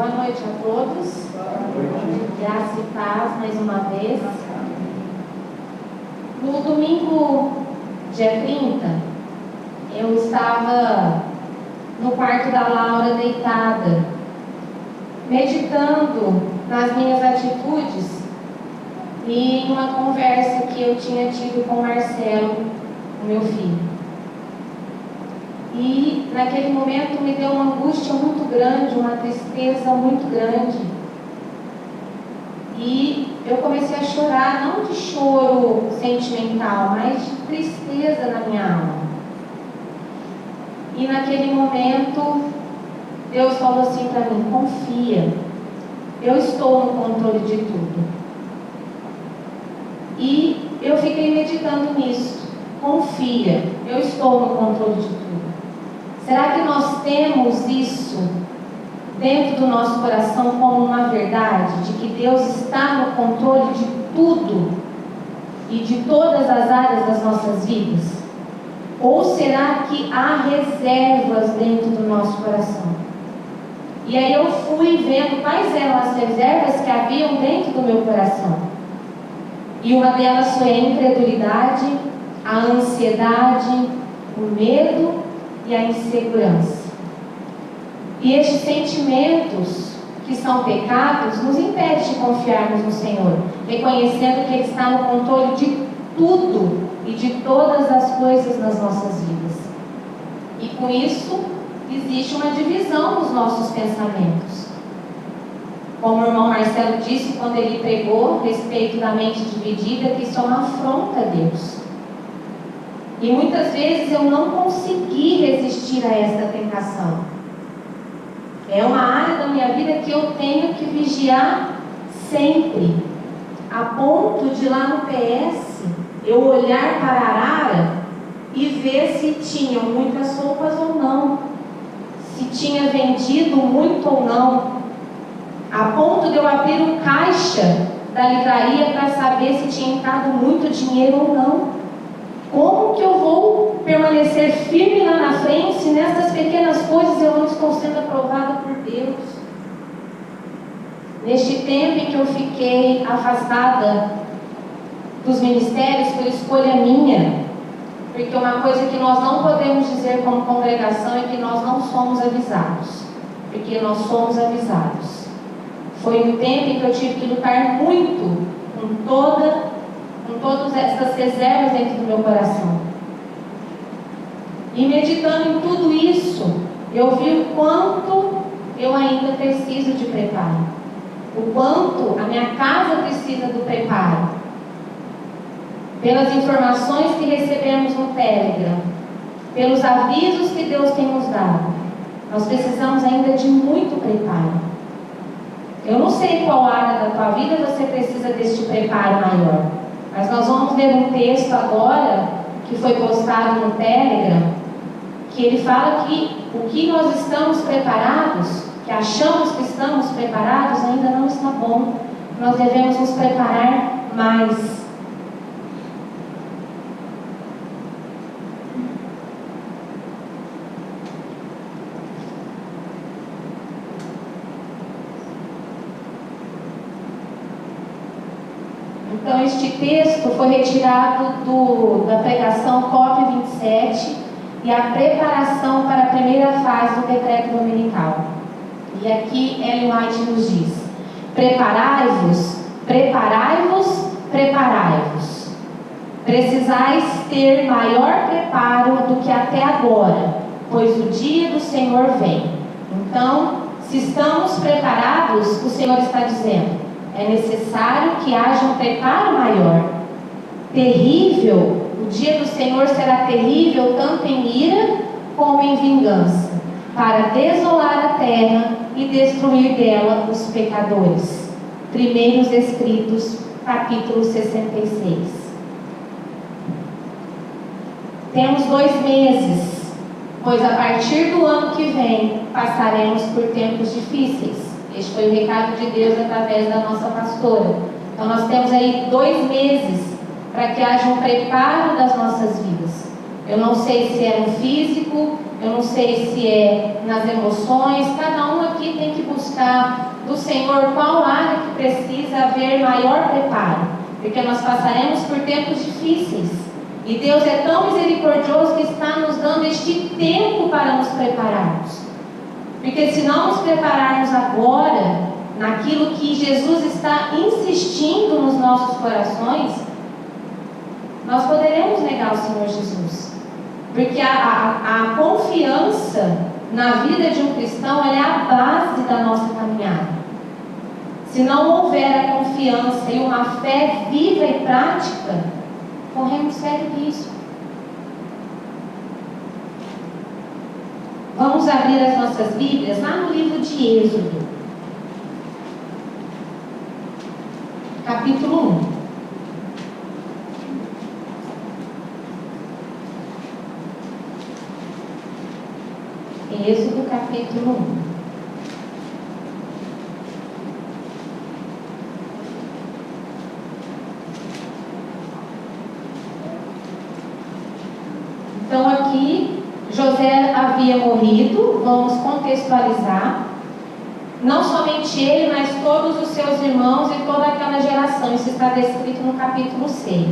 Boa noite a todos. Graça e paz mais uma vez. No domingo, dia 30, eu estava no quarto da Laura deitada, meditando nas minhas atitudes e em uma conversa que eu tinha tido com o Marcelo, o meu filho. E naquele momento me deu uma angústia muito grande, uma tristeza muito grande. E eu comecei a chorar, não de choro sentimental, mas de tristeza na minha alma. E naquele momento, Deus falou assim para mim: confia, eu estou no controle de tudo. E eu fiquei meditando nisso. Confia, eu estou no controle de tudo. Será que nós temos isso dentro do nosso coração como uma verdade, de que Deus está no controle de tudo e de todas as áreas das nossas vidas? Ou será que há reservas dentro do nosso coração? E aí eu fui vendo quais eram as reservas que haviam dentro do meu coração. E uma delas foi a incredulidade, a ansiedade, o medo e a insegurança. E estes sentimentos, que são pecados, nos impedem de confiarmos no Senhor, reconhecendo que Ele está no controle de tudo e de todas as coisas nas nossas vidas. E com isso, existe uma divisão nos nossos pensamentos. Como o irmão Marcelo disse quando ele pregou a respeito da mente dividida, que isso é uma afronta a Deus. E muitas vezes eu não consegui resistir a esta tentação. É uma área da minha vida que eu tenho que vigiar sempre, a ponto de lá no PS eu olhar para a arara e ver se tinham muitas roupas ou não, se tinha vendido muito ou não, a ponto de eu abrir um caixa da livraria para saber se tinha entrado muito dinheiro ou não. Como que eu vou permanecer firme lá na frente se nessas pequenas coisas eu não estou sendo aprovada por Deus? Neste tempo em que eu fiquei afastada dos ministérios por escolha minha, porque uma coisa que nós não podemos dizer como congregação é que nós não somos avisados, porque nós somos avisados. Foi um tempo em que eu tive que lutar muito com todas essas reservas dentro do meu coração. E meditando em tudo isso, eu vi o quanto eu ainda preciso de preparo, o quanto a minha casa precisa do preparo. Pelas informações que recebemos no Telegram, pelos avisos que Deus tem nos dado, nós precisamos ainda de muito preparo. Eu não sei qual área da tua vida você precisa deste preparo maior, mas nós vamos ver um texto agora que foi postado no Telegram, que ele fala que o que nós estamos preparados, que achamos que estamos preparados, ainda não está bom. Nós devemos nos preparar mais. Então, este texto foi retirado da pregação COP27 e a preparação para a primeira fase do decreto dominical. E aqui Ellen White nos diz: preparai-vos, preparai-vos, preparai-vos. Precisais ter maior preparo do que até agora, pois o dia do Senhor vem. Então, se estamos preparados, o Senhor está dizendo, é necessário que haja um preparo maior. Terrível, o dia do Senhor será terrível tanto em ira como em vingança, para desolar a terra e destruir dela os pecadores. Primeiros Escritos, capítulo 66. Temos 2 meses, pois a partir do ano que vem passaremos por tempos difíceis. Este foi o recado de Deus através da nossa pastora. Então nós temos aí 2 meses para que haja um preparo das nossas vidas. Eu não sei se é no físico, eu não sei se é nas emoções, cada um aqui tem que buscar do Senhor qual área que precisa haver maior preparo, porque nós passaremos por tempos difíceis, e Deus é tão misericordioso que está nos dando este tempo para nos prepararmos, porque se não nos prepararmos agora, naquilo que Jesus está insistindo nos nossos corações, nós poderemos negar o Senhor Jesus. Porque a confiança na vida de um cristão, ela é a base da nossa caminhada. Se não houver a confiança e uma fé viva e prática, corremos sério risco. Vamos abrir as nossas Bíblias lá no livro de Êxodo, capítulo 1. Êxodo capítulo 1. Então aqui José havia morrido, vamos contextualizar. Não somente ele, mas todos os seus irmãos e toda aquela geração. Isso está descrito no capítulo 6.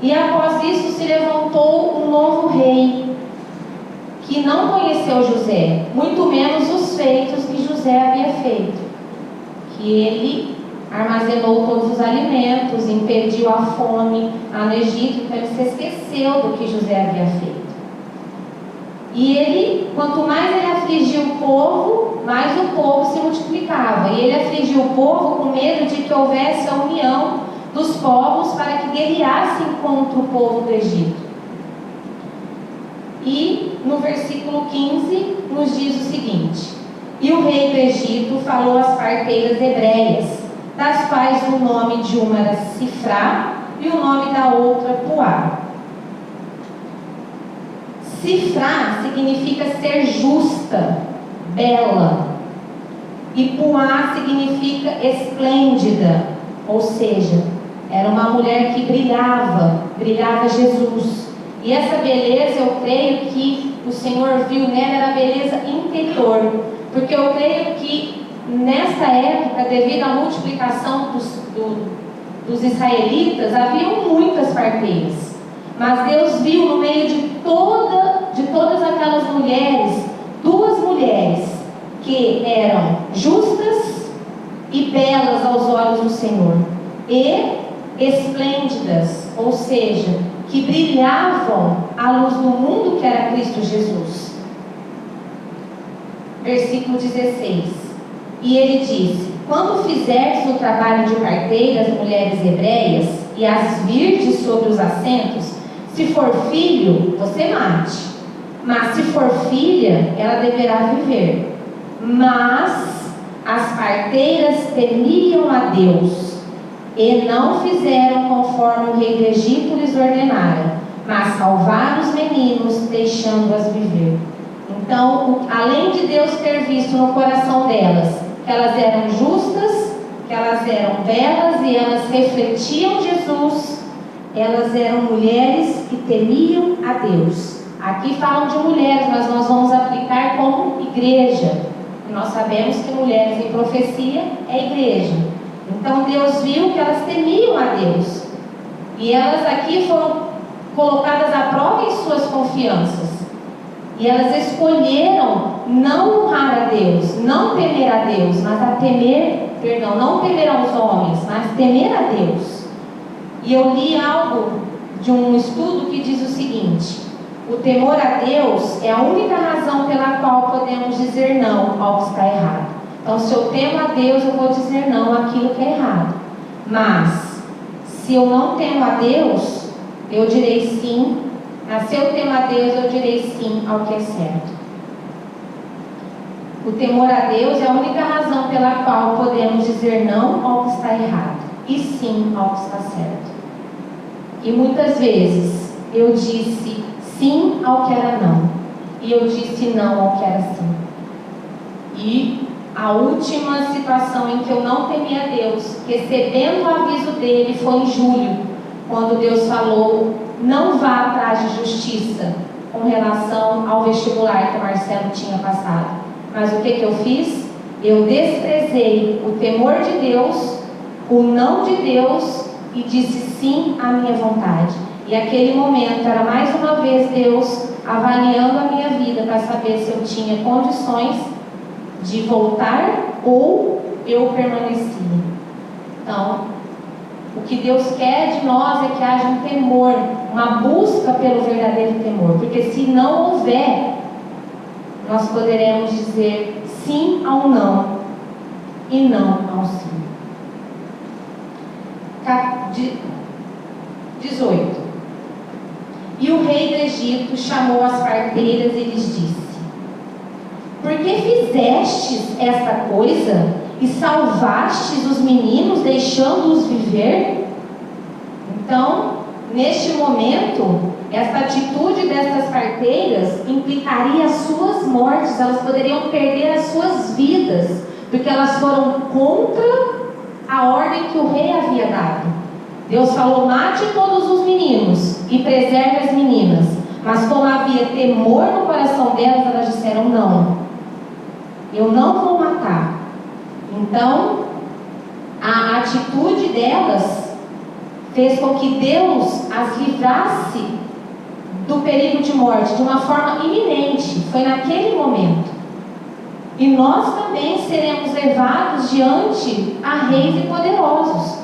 E após isso se levantou um novo rei, que não conheceu José, muito menos os feitos que José havia feito. Que ele armazenou todos os alimentos, impediu a fome lá no Egito, então ele se esqueceu do que José havia feito. E ele, quanto mais ele afligia o povo, mais o povo se multiplicava. E ele afligia o povo com medo de que houvesse a união dos povos para que guerreassem contra o povo do Egito. E no versículo 15 nos diz o seguinte: e o rei do Egito falou às parteiras hebreias, das quais o nome de uma era Sifrá e o nome da outra Puá. Sifrá significa ser justa, bela, e Puá significa esplêndida, ou seja, era uma mulher que brilhava Jesus. E essa beleza, eu creio que o Senhor viu nela, era a beleza interior. Porque eu creio que nessa época, devido à multiplicação dos israelitas, haviam muitas parteiras. Mas Deus viu no meio de todas aquelas mulheres, duas mulheres que eram justas e belas aos olhos do Senhor. E esplêndidas, ou seja, que brilhavam à luz do mundo que era Cristo Jesus. Versículo 16. E ele disse: quando fizerdes o trabalho de parteiras, mulheres hebreias, e as virdes sobre os assentos, se for filho, você mate. Mas se for filha, ela deverá viver. Mas as parteiras temiam a Deus e não fizeram conforme o rei do Egito lhes ordenara, mas salvaram os meninos, deixando-as viver. Então, além de Deus ter visto no coração delas que elas eram justas, que elas eram belas e elas refletiam Jesus, elas eram mulheres que temiam a Deus. Aqui falam de mulheres, mas nós vamos aplicar como igreja. Nós sabemos que mulheres em profecia é igreja. Então Deus viu que elas temiam a Deus. E elas aqui foram colocadas à prova em suas confianças. E elas escolheram não honrar a Deus, não temer a Deus, mas não temer aos homens, mas temer a Deus. E eu li algo de um estudo que diz o seguinte: o temor a Deus é a única razão pela qual podemos dizer não ao que está errado. Então, se eu temo a Deus, eu vou dizer não àquilo que é errado. Mas, se eu não temo a Deus, eu direi sim. Mas se eu temo a Deus, eu direi sim ao que é certo. O temor a Deus é a única razão pela qual podemos dizer não ao que está errado e sim ao que está certo. E muitas vezes eu disse sim ao que era não, e eu disse não ao que era sim. E a última situação em que eu não temi a Deus, recebendo o aviso dele, foi em julho, quando Deus falou: não vá atrás de justiça, com relação ao vestibular que o Marcelo tinha passado. Mas o que eu fiz? Eu desprezei o temor de Deus, o não de Deus, e disse sim à minha vontade. E aquele momento era mais uma vez Deus avaliando a minha vida para saber se eu tinha condições de voltar ou eu permanecia. Então, o que Deus quer de nós é que haja um temor, uma busca pelo verdadeiro temor, porque se não houver, nós poderemos dizer sim ao não e não ao sim. 18. E o rei do Egito chamou as parteiras e lhes disse: por que fizestes esta coisa e salvastes os meninos, deixando-os viver? Então, neste momento, esta atitude destas parteiras implicaria as suas mortes. Elas poderiam perder as suas vidas, porque elas foram contra a ordem que o rei havia dado. Deus falou: mate todos os meninos e preserve as meninas. Mas como havia temor no coração delas, elas disseram: não, eu não vou matar. Então, a atitude delas fez com que Deus as livrasse do perigo de morte de uma forma iminente. Foi naquele momento. E nós também seremos levados diante a reis e poderosos,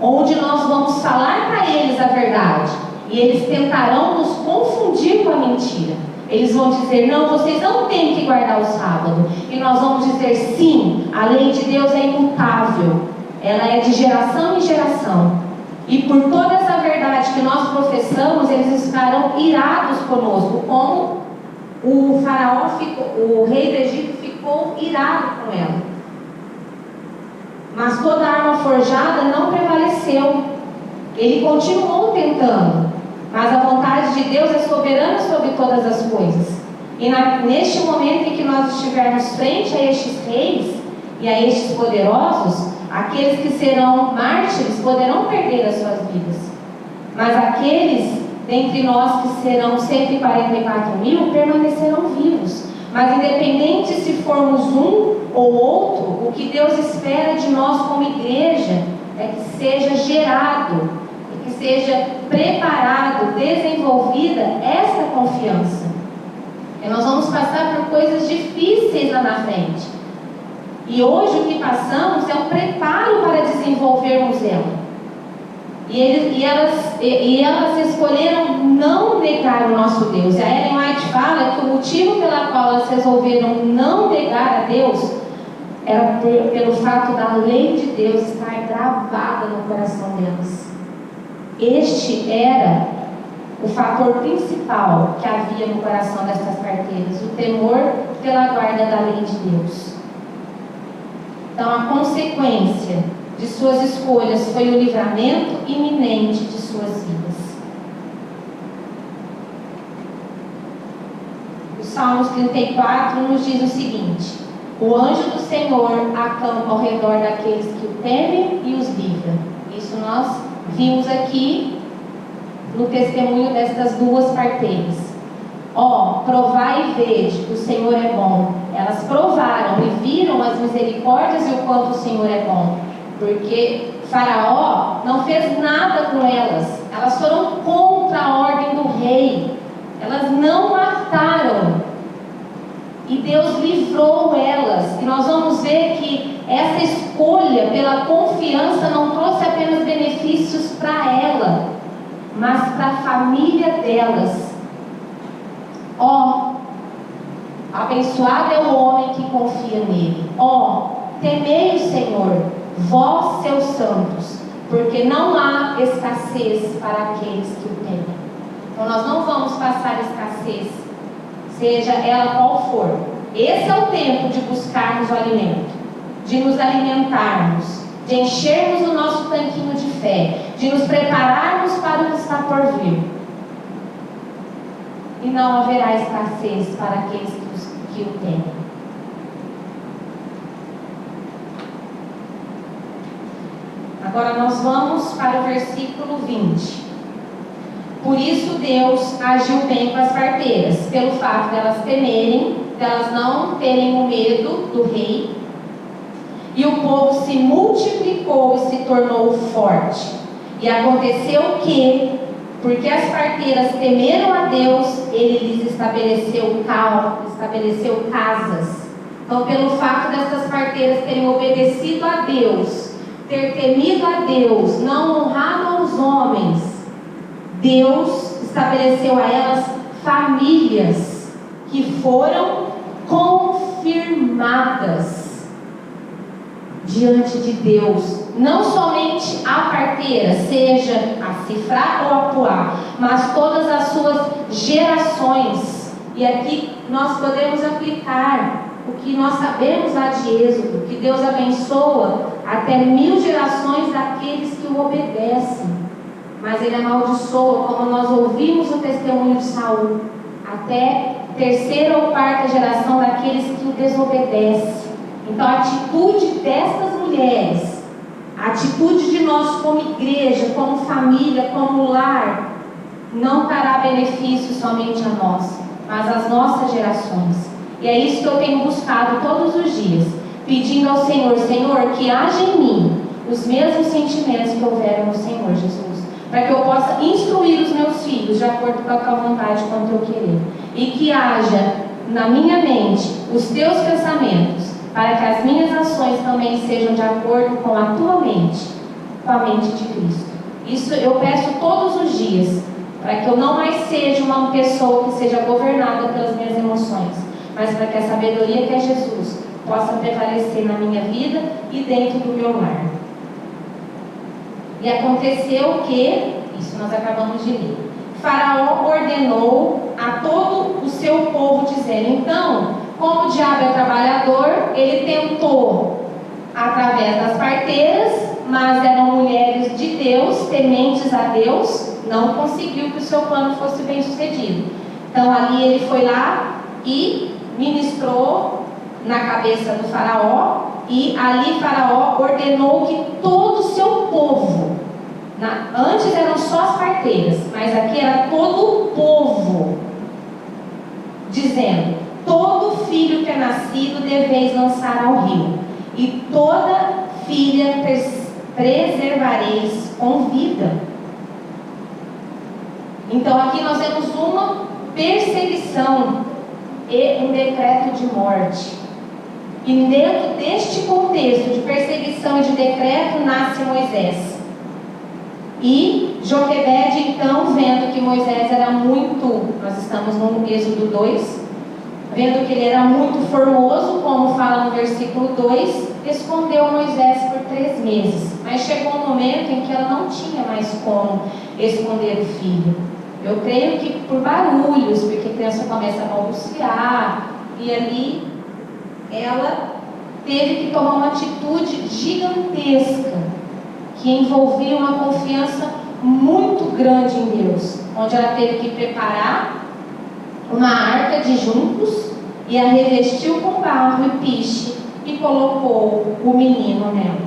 onde nós vamos falar para eles a verdade, e eles tentarão nos confundir com a mentira. Eles vão dizer: não, vocês não têm que guardar o sábado. E nós vamos dizer: sim, a lei de Deus é imutável, ela é de geração em geração. E por toda essa verdade que nós professamos, eles estarão irados conosco, como o faraó ficou, o rei do Egito ficou irado com ela. Mas toda arma forjada não prevaleceu. Ele continuou tentando. Mas a vontade de Deus é soberana sobre todas as coisas. E neste momento em que nós estivermos frente a estes reis e a estes poderosos, aqueles que serão mártires poderão perder as suas vidas. Mas aqueles dentre nós que serão 144.000 permanecerão vivos. Mas independente se formos um ou outro, o que Deus espera de nós como igreja é que seja gerado, que seja preparado, desenvolvida esta confiança. E nós vamos passar por coisas difíceis lá na frente. E hoje o que passamos é um preparo para desenvolvermos ela. E elas escolheram não negar o nosso Deus. E a Ellen White fala que o motivo pelo qual elas resolveram não negar a Deus era pelo fato da lei de Deus estar gravada no coração delas. Este era o fator principal que havia no coração dessas parteiras: o temor pela guarda da lei de Deus. Então, a consequência de suas escolhas foi o livramento iminente de suas vidas. O Salmos 34 nos diz o seguinte: o anjo do Senhor acampa ao redor daqueles que o temem e os livra. Isso nós vimos aqui no testemunho destas duas parteiras. Provai e vede que o Senhor é bom. Elas provaram e viram as misericórdias e o quanto o Senhor é bom. Porque Faraó não fez nada com elas. Elas foram contra a ordem do rei. Elas não mataram. E Deus livrou elas. E nós vamos ver que essa escolha pela confiança não trouxe apenas benefícios para ela, mas para a família delas. Abençoado é o homem que confia nele. Temei o Senhor, vós seus santos, porque não há escassez para aqueles que o temem. Então nós não vamos passar escassez, seja ela qual for. Esse é o tempo de buscarmos o alimento, de nos alimentarmos, de enchermos o nosso tanquinho de fé, de nos prepararmos para o que está por vir. E não haverá escassez para aqueles que o temem. Agora nós vamos para o versículo 20. Por isso Deus agiu bem com as parteiras, pelo fato de elas temerem, de elas não terem o medo do rei. E o povo se multiplicou e se tornou forte. E aconteceu que, porque as parteiras temeram a Deus, Ele lhes estabeleceu casas. Então, pelo fato dessas parteiras terem obedecido a Deus, ter temido a Deus, não honrado aos homens, Deus estabeleceu a elas famílias que foram confirmadas diante de Deus. Não somente a parteira, seja a Cifrá ou a Puá, mas todas as suas gerações. E aqui nós podemos aplicar o que nós sabemos lá de Êxodo, que Deus abençoa até 1000 gerações daqueles que o obedecem, mas Ele amaldiçoa, como nós ouvimos o testemunho de Saul, até 3ª ou 4ª geração daqueles que o desobedecem. Então a atitude destas mulheres, a atitude de nós como igreja, como família, como lar, não trará benefício somente a nós, mas às nossas gerações. E é isso que eu tenho buscado todos os dias, pedindo ao Senhor: Senhor, que haja em mim os mesmos sentimentos que houveram no Senhor Jesus, para que eu possa instruir os meus filhos de acordo com a tua vontade, com o teu querer, e que haja na minha mente os teus pensamentos, para que as minhas ações também sejam de acordo com a tua mente, com a mente de Cristo. Isso eu peço todos os dias, para que eu não mais seja uma pessoa que seja governada pelas minhas emoções, mas para que a sabedoria que é Jesus possa prevalecer na minha vida e dentro do meu lar. E aconteceu que, isso nós acabamos de ler, Faraó ordenou a todo o seu povo, dizendo: então, como o diabo é trabalhador, ele tentou através das parteiras, mas eram mulheres de Deus, tementes a Deus, não conseguiu que o seu plano fosse bem sucedido. Então ali ele foi lá e ministrou na cabeça do Faraó, e ali Faraó ordenou que todo o seu povo, antes eram só as parteiras, mas aqui era todo o povo, dizendo: todo filho que é nascido deveis lançar ao rio, e toda filha preservareis com vida. Então aqui nós temos uma perseguição e um decreto de morte. E dentro deste contexto de perseguição e de decreto nasce Moisés. E Joquebede, então, vendo que Moisés era muito, nós estamos no Êxodo 2, vendo que ele era muito formoso, como fala no versículo 2, escondeu Moisés por 3 meses. Mas chegou um momento em que ela não tinha mais como esconder o filho. Eu creio que por barulhos, porque a criança começa a balbuciar, e ali ela teve que tomar uma atitude gigantesca, que envolvia uma confiança muito grande em Deus, onde ela teve que preparar uma arca de juncos e a revestiu com barro e piche e colocou o menino nela.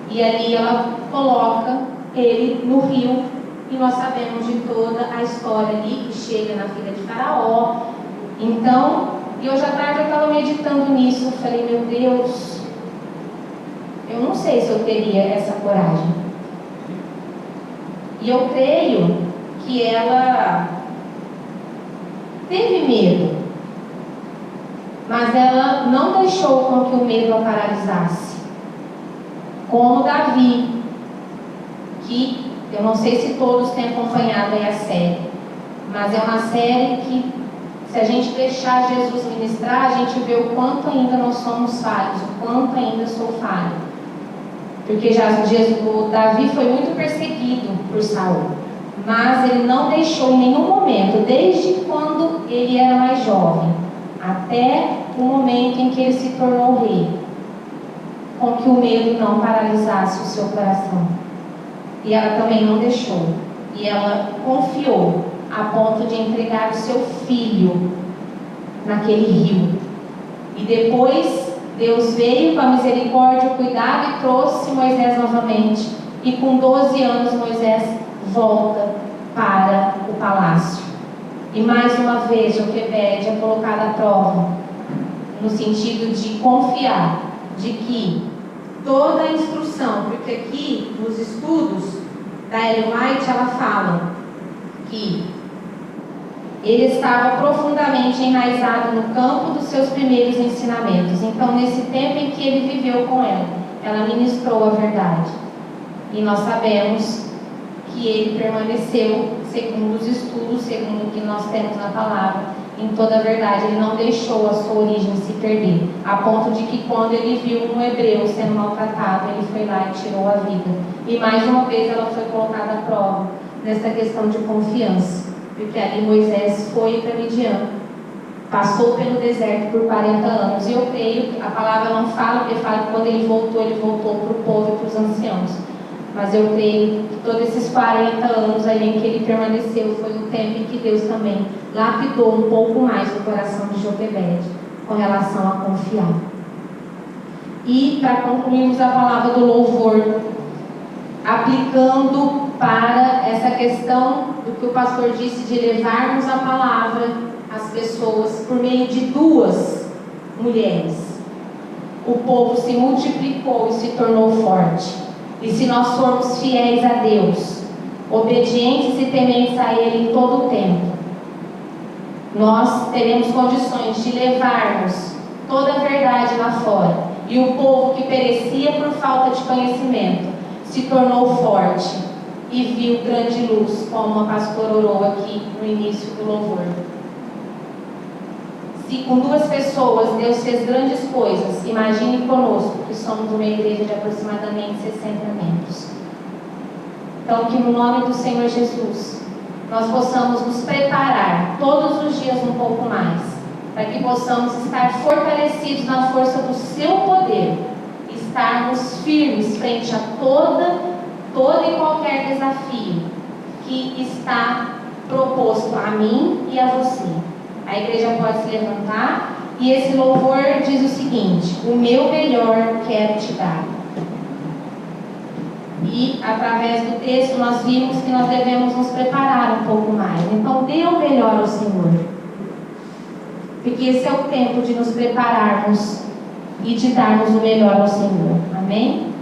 E ali ela coloca ele no rio, e nós sabemos de toda a história ali, que chega na filha de Faraó. Então, e hoje à tarde eu estava meditando nisso, eu falei: meu Deus, eu não sei se eu teria essa coragem. E eu creio que ela teve medo, mas ela não deixou com que o medo a paralisasse, como Davi, que eu não sei se todos têm acompanhado aí a série, mas é uma série que, se a gente deixar Jesus ministrar, a gente vê o quanto ainda nós somos falhos, o quanto ainda sou falho. Porque o Davi foi muito perseguido por Saul, mas ele não deixou em nenhum momento, desde quando ele era mais jovem, até o momento em que ele se tornou rei, com que o medo não paralisasse o seu coração. E ela também não deixou. E ela confiou a ponto de entregar o seu filho naquele rio. E depois Deus veio com a misericórdia, o cuidado, e trouxe Moisés novamente. E com 12 anos Moisés volta para o palácio. E mais uma vez, Joquebede é colocada à prova, no sentido de confiar, de que toda a instrução, porque aqui nos estudos da Ellen White ela fala que ele estava profundamente enraizado no campo dos seus primeiros ensinamentos. Então, nesse tempo em que ele viveu com ela ministrou a verdade. E nós sabemos que ele permaneceu, segundo os estudos, segundo o que nós temos na palavra, em toda a verdade. Ele não deixou a sua origem se perder, a ponto de que quando ele viu um hebreu sendo maltratado, ele foi lá e tirou a vida. E mais uma vez ela foi colocada à prova nessa questão de confiança, porque ali Moisés foi para Midian, passou pelo deserto por 40 anos, e eu creio que a palavra não fala, porque fala que quando ele voltou para o povo e para os anciãos. Mas eu creio que todos esses 40 anos aí em que ele permaneceu foi um tempo em que Deus também lapidou um pouco mais o coração de Joquebede com relação a confiar. E para concluirmos a palavra do louvor, aplicando para essa questão do que o pastor disse de levarmos a palavra às pessoas por meio de duas mulheres. O povo se multiplicou e se tornou forte. E se nós formos fiéis a Deus, obedientes e tementes a Ele em todo o tempo, nós teremos condições de levarmos toda a verdade lá fora. E o povo que perecia por falta de conhecimento se tornou forte e viu grande luz, como a pastora orou aqui no início do louvor. Se com duas pessoas Deus fez grandes coisas, imagine conosco, que somos uma igreja de aproximadamente 60 membros. Então, que no nome do Senhor Jesus, nós possamos nos preparar todos os dias um pouco mais, para que possamos estar fortalecidos na força do seu poder, estarmos firmes frente a todo e qualquer desafio que está proposto a mim e a você. A igreja pode se levantar e esse louvor diz o seguinte: o meu melhor quero te dar. E através do texto nós vimos que nós devemos nos preparar um pouco mais. Então dê o melhor ao Senhor, porque esse é o tempo de nos prepararmos e de darmos o melhor ao Senhor. Amém?